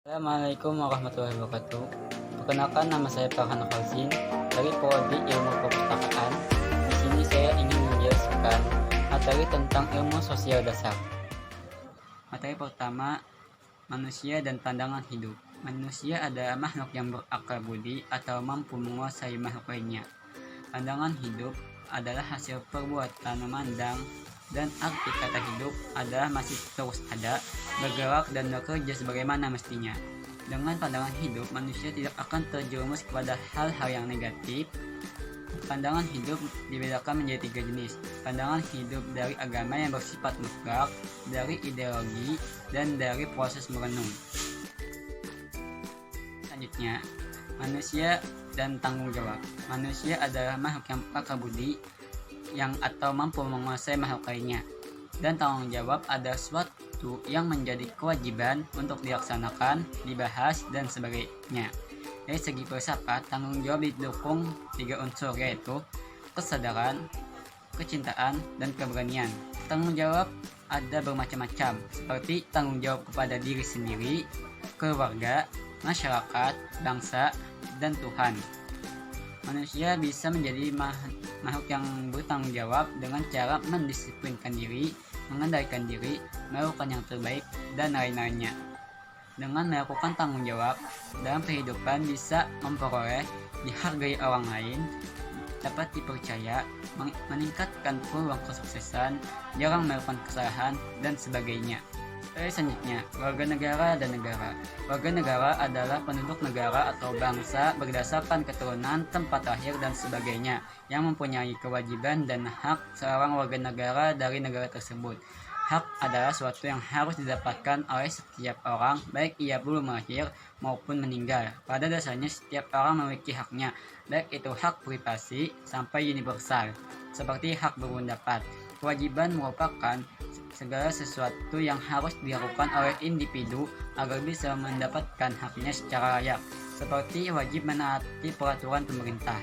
Assalamualaikum warahmatullahi wabarakatuh. Perkenalkan, nama saya Farhan Fauzin dari Prodi Ilmu Perpustakaan. Di sini saya ingin menjelaskan materi tentang ilmu sosial dasar. Materi pertama, manusia dan pandangan hidup. Manusia adalah makhluk yang berakal budi atau mampu menguasai makhluk lainnya. Pandangan hidup adalah hasil perbuatan memandang, dan arti kata hidup adalah masih terus ada, bergerak dan bekerja sebagaimana mestinya. Dengan pandangan hidup, manusia tidak akan terjerumus kepada hal-hal yang negatif. Pandangan hidup dibedakan menjadi 3 jenis. Pandangan hidup dari agama yang bersifat mutlak, dari ideologi, dan dari proses merenung. Selanjutnya, manusia dan tanggung jawab. Manusia adalah makhluk yang berakal budi atau mampu menguasai makhluk lainnya, dan tanggung jawab adalah suatu yang menjadi kewajiban untuk dilaksanakan, dibahas, dan sebagainya. Dari segi filsafat, tanggung jawab didukung 3 unsur, yaitu kesadaran, kecintaan, dan keberanian. Tanggung jawab ada bermacam-macam, seperti tanggung jawab kepada diri sendiri, keluarga, masyarakat, bangsa, dan Tuhan. Manusia bisa menjadi makhluk yang bertanggung jawab dengan cara mendisiplinkan diri, mengendalikan diri, melakukan yang terbaik, dan lain-lainnya. Dengan melakukan tanggung jawab dalam kehidupan bisa memperoleh, dihargai orang lain, dapat dipercaya, meningkatkan peluang kesuksesan, jarang melakukan kesalahan, dan sebagainya. Selanjutnya, warga negara dan negara. Warga negara adalah penduduk negara atau bangsa berdasarkan keturunan, tempat lahir, dan sebagainya, yang mempunyai kewajiban dan hak seorang warga negara dari negara tersebut. Hak adalah sesuatu yang harus didapatkan oleh setiap orang, baik ia belum lahir maupun meninggal. Pada dasarnya setiap orang memiliki haknya, baik itu hak privasi sampai universal, seperti hak berpendapat. Kewajiban merupakan segala sesuatu yang harus dilakukan oleh individu agar bisa mendapatkan haknya secara layak, seperti wajib menaati peraturan pemerintah.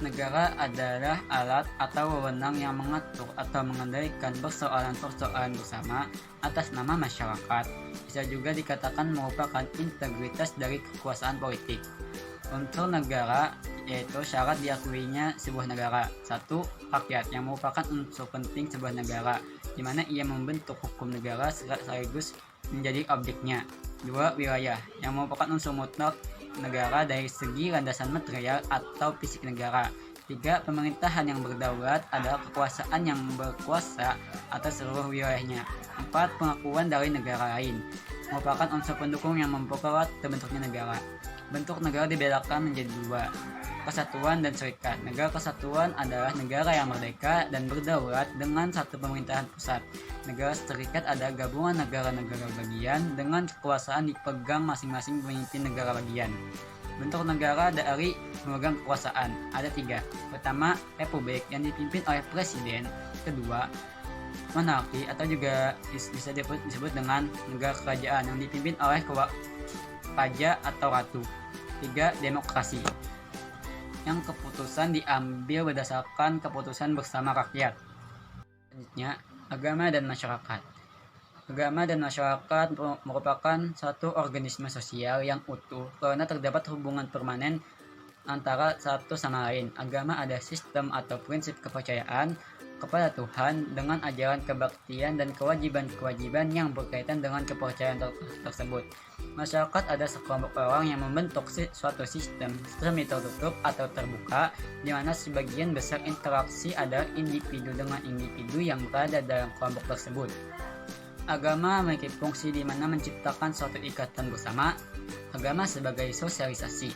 Negara adalah alat atau wewenang yang mengatur atau mengendalikan persoalan-persoalan bersama atas nama masyarakat. Bisa juga dikatakan merupakan integritas dari kekuasaan politik. Unsur negara yaitu syarat diakuinya sebuah negara. 1. Rakyat, yang merupakan unsur penting sebuah negara, di mana ia membentuk hukum negara sekaligus menjadi objeknya. 2. Wilayah, yang merupakan unsur mutlak negara dari segi landasan material atau fisik negara. 3. Pemerintahan yang berdaulat adalah kekuasaan yang berkuasa atas seluruh wilayahnya. 4. Pengakuan dari negara lain, merupakan unsur pendukung yang memperkuat terbentuknya negara. Bentuk negara dibedakan menjadi 2, kesatuan dan serikat. Negara kesatuan adalah negara yang merdeka dan berdaulat dengan satu pemerintahan pusat. Negara serikat adalah gabungan negara-negara bagian dengan kekuasaan dipegang masing-masing pemimpin negara bagian. Bentuk negara dari memegang kekuasaan ada 3. Pertama, republik yang dipimpin oleh presiden. Kedua, monarki atau juga bisa disebut dengan negara kerajaan yang dipimpin oleh raja atau ratu. 3. Demokrasi, yang keputusan diambil berdasarkan keputusan bersama rakyat. Selanjutnya, agama dan masyarakat. Agama dan masyarakat merupakan satu organisme sosial yang utuh karena terdapat hubungan permanen antara satu sama lain. Agama adalah sistem atau prinsip kepercayaan kepada Tuhan dengan ajaran kebaktian dan kewajiban-kewajiban yang berkaitan dengan kepercayaan tersebut. Masyarakat adalah sekelompok orang yang membentuk suatu sistem semi tertutup atau terbuka, di mana sebagian besar interaksi adalah individu dengan individu yang berada dalam kelompok tersebut. Agama memiliki fungsi di mana menciptakan suatu ikatan bersama. Agama sebagai sosialisasi,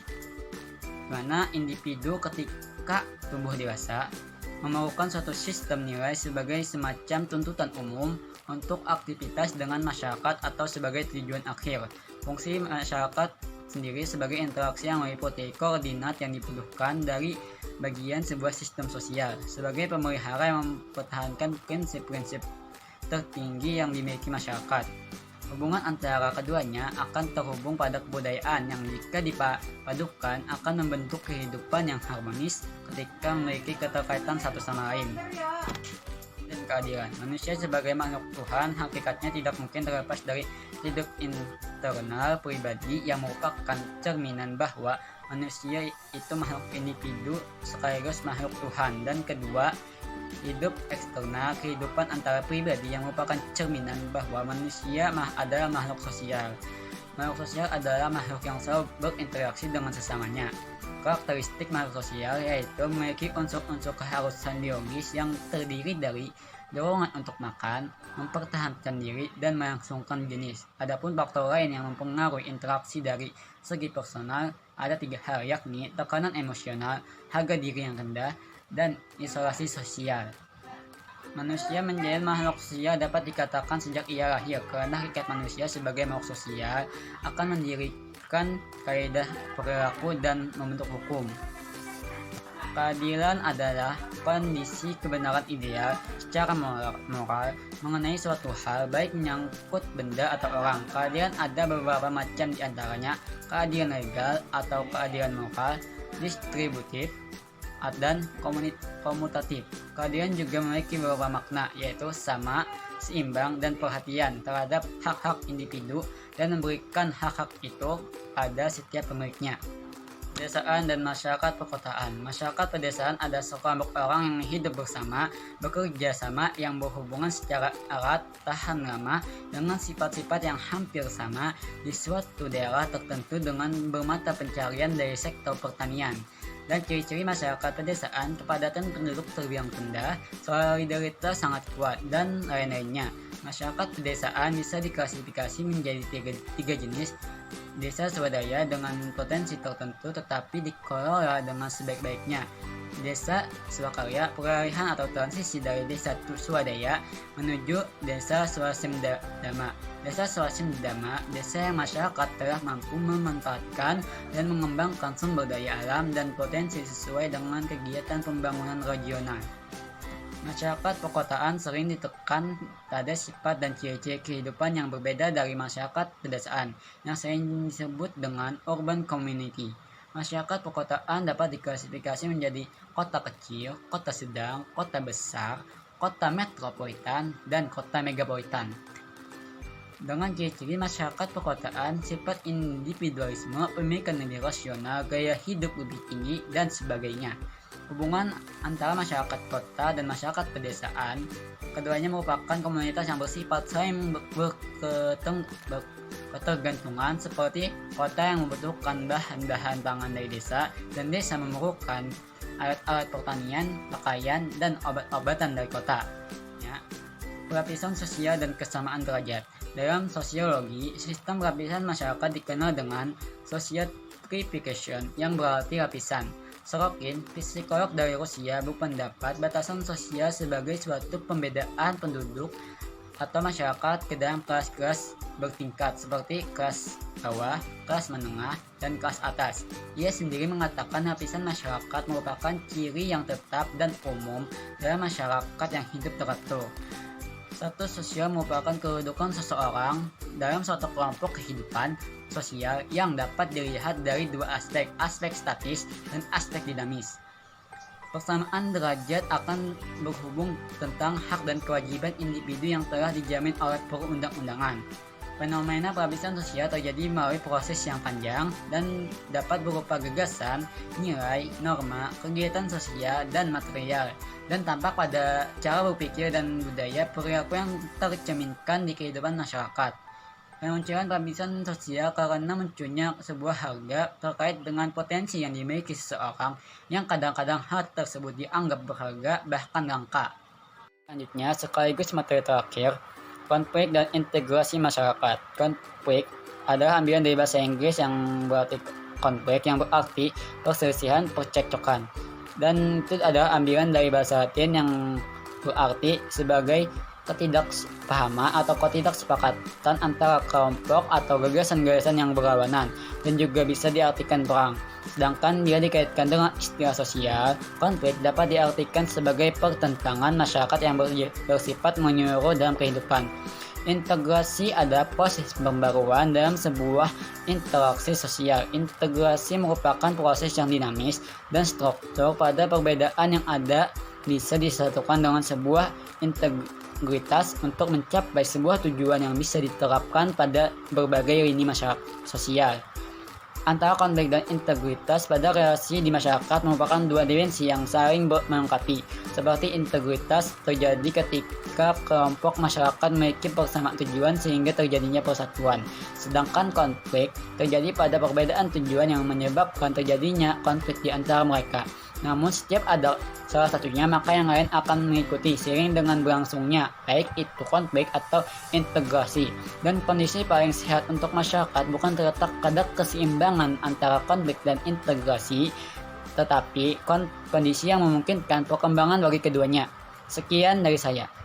di mana individu ketika tumbuh dewasa memerlukan suatu sistem nilai sebagai semacam tuntutan umum untuk aktivitas dengan masyarakat atau sebagai tujuan akhir. Fungsi masyarakat sendiri sebagai interaksi yang meliputi koordinat yang dibutuhkan dari bagian sebuah sistem sosial, sebagai pemelihara yang mempertahankan prinsip-prinsip tertinggi yang dimiliki masyarakat. Hubungan antara keduanya akan terhubung pada kebudayaan yang jika dipadukan akan membentuk kehidupan yang harmonis ketika memiliki keterkaitan satu sama lain. Dan keadilan, manusia sebagai makhluk Tuhan hakikatnya tidak mungkin terlepas dari hidup eksternal pribadi yang merupakan cerminan bahwa manusia itu makhluk individu sekaligus makhluk Tuhan. Dan kedua, hidup eksternal kehidupan antara pribadi yang merupakan cerminan bahwa manusia adalah makhluk sosial. Makhluk sosial adalah makhluk yang selalu berinteraksi dengan sesamanya. Karakteristik makhluk sosial yaitu memiliki unsur-unsur keharusan biologis yang terdiri dari dorongan untuk makan, mempertahankan diri, dan melangsungkan jenis. Adapun faktor lain yang mempengaruhi interaksi dari segi personal ada 3 hal, yakni tekanan emosional, harga diri yang rendah, dan isolasi sosial. Manusia menjadi makhluk sosial dapat dikatakan sejak ia lahir, karena hakikat manusia sebagai makhluk sosial akan mendirikan kaidah perilaku dan membentuk hukum. Keadilan adalah kondisi kebenaran ideal secara moral mengenai suatu hal, baik menyangkut benda atau orang. Keadilan ada beberapa macam, diantaranya keadilan legal atau keadilan moral, distributif, dan komutatif. Keadilan juga memiliki beberapa makna, yaitu sama, seimbang, dan perhatian terhadap hak-hak individu dan memberikan hak-hak itu pada setiap pemiliknya. Pedesaan dan masyarakat perkotaan. Masyarakat pedesaan ada sekelompok orang yang hidup bersama, bekerja sama, yang berhubungan secara erat, tahan lama, dengan sifat-sifat yang hampir sama di suatu daerah tertentu dengan bermata pencarian dari sektor pertanian. Dan ciri-ciri masyarakat pedesaan: kepadatan penduduk terbilang rendah, solidaritas sangat kuat, dan lain-lainnya. Masyarakat pedesaan bisa diklasifikasi menjadi tiga jenis. Desa swadaya dengan potensi tertentu tetapi dikelola dengan sebaik-baiknya. Desa swakarya, peralihan atau transisi dari desa swadaya menuju desa swasembada. Desa swasembada, desa yang masyarakat telah mampu memanfaatkan dan mengembangkan sumber daya alam dan potensi sesuai dengan kegiatan pembangunan regional. Masyarakat perkotaan sering ditekan pada sifat dan ciri-ciri kehidupan yang berbeda dari masyarakat pedesaan, yang sering disebut dengan urban community. Masyarakat perkotaan dapat diklasifikasi menjadi kota kecil, kota sedang, kota besar, kota metropolitan, dan kota megapolitan. Dengan ciri-ciri masyarakat perkotaan, sifat individualisme, pemilikan lebih rasional, gaya hidup lebih tinggi, dan sebagainya. Hubungan antara masyarakat kota dan masyarakat pedesaan, keduanya merupakan komunitas yang bersifat saling berketergantungan, seperti kota yang membutuhkan bahan-bahan pangan dari desa, dan desa memerlukan alat-alat pertanian, pakaian, dan obat-obatan dari kota. Pelapisan sosial dan kesamaan derajat. Dalam sosiologi, sistem lapisan masyarakat dikenal dengan stratification, yang berarti lapisan. Sorokin, psikolog dari Rusia, berpendapat batasan sosial sebagai suatu pembedaan penduduk atau masyarakat ke dalam kelas-kelas bertingkat seperti kelas bawah, kelas menengah, dan kelas atas. Ia sendiri mengatakan lapisan masyarakat merupakan ciri yang tetap dan umum dalam masyarakat yang hidup teratur. Status sosial merupakan kedudukan seseorang dalam suatu kelompok kehidupan sosial yang dapat dilihat dari dua aspek statis dan aspek dinamis. Persamaan derajat akan berhubung tentang hak dan kewajiban individu yang telah dijamin oleh perundang-undangan. Fenomena pelapisan sosial terjadi melalui proses yang panjang dan dapat berupa gagasan, nilai, norma, kegiatan sosial, dan material, dan tampak pada cara berpikir dan budaya perilaku yang tercerminkan di kehidupan masyarakat. Kemunculan pelapisan sosial karena munculnya sebuah harga terkait dengan potensi yang dimiliki seseorang yang kadang-kadang hal tersebut dianggap berharga, bahkan langka. Selanjutnya, sekaligus materi terakhir, konflik dan integrasi masyarakat. Konflik adalah ambilan dari bahasa Inggris yang berarti konflik, yang berarti perselisihan, percekcokan. Dan itu adalah ambilan dari bahasa Latin yang berarti sebagai ketidakpahaman atau ketidaksepakatan antara kelompok atau gagasan-gagasan yang berlawanan, dan juga bisa diartikan perang. Sedangkan dia dikaitkan dengan istilah sosial, konflik dapat diartikan sebagai pertentangan masyarakat yang bersifat menyeluruh dalam kehidupan. Integrasi adalah proses pembaruan dalam sebuah interaksi sosial. Integrasi merupakan proses yang dinamis dan struktur pada perbedaan yang ada bisa disatukan dengan sebuah integritas untuk mencapai sebuah tujuan yang bisa diterapkan pada berbagai lini masyarakat sosial. Antara konflik dan integritas pada relasi di masyarakat merupakan dua dimensi yang saling melengkapi. Seperti integritas terjadi ketika kelompok masyarakat memiliki persamaan tujuan sehingga terjadinya persatuan. Sedangkan konflik terjadi pada perbedaan tujuan yang menyebabkan terjadinya konflik di antara mereka. Namun setiap ada salah satunya, maka yang lain akan mengikuti seiring dengan berlangsungnya, baik itu konflik atau integrasi. Dan kondisi paling sehat untuk masyarakat bukan terletak pada keseimbangan antara konflik dan integrasi, tetapi kondisi yang memungkinkan perkembangan bagi keduanya. Sekian dari saya.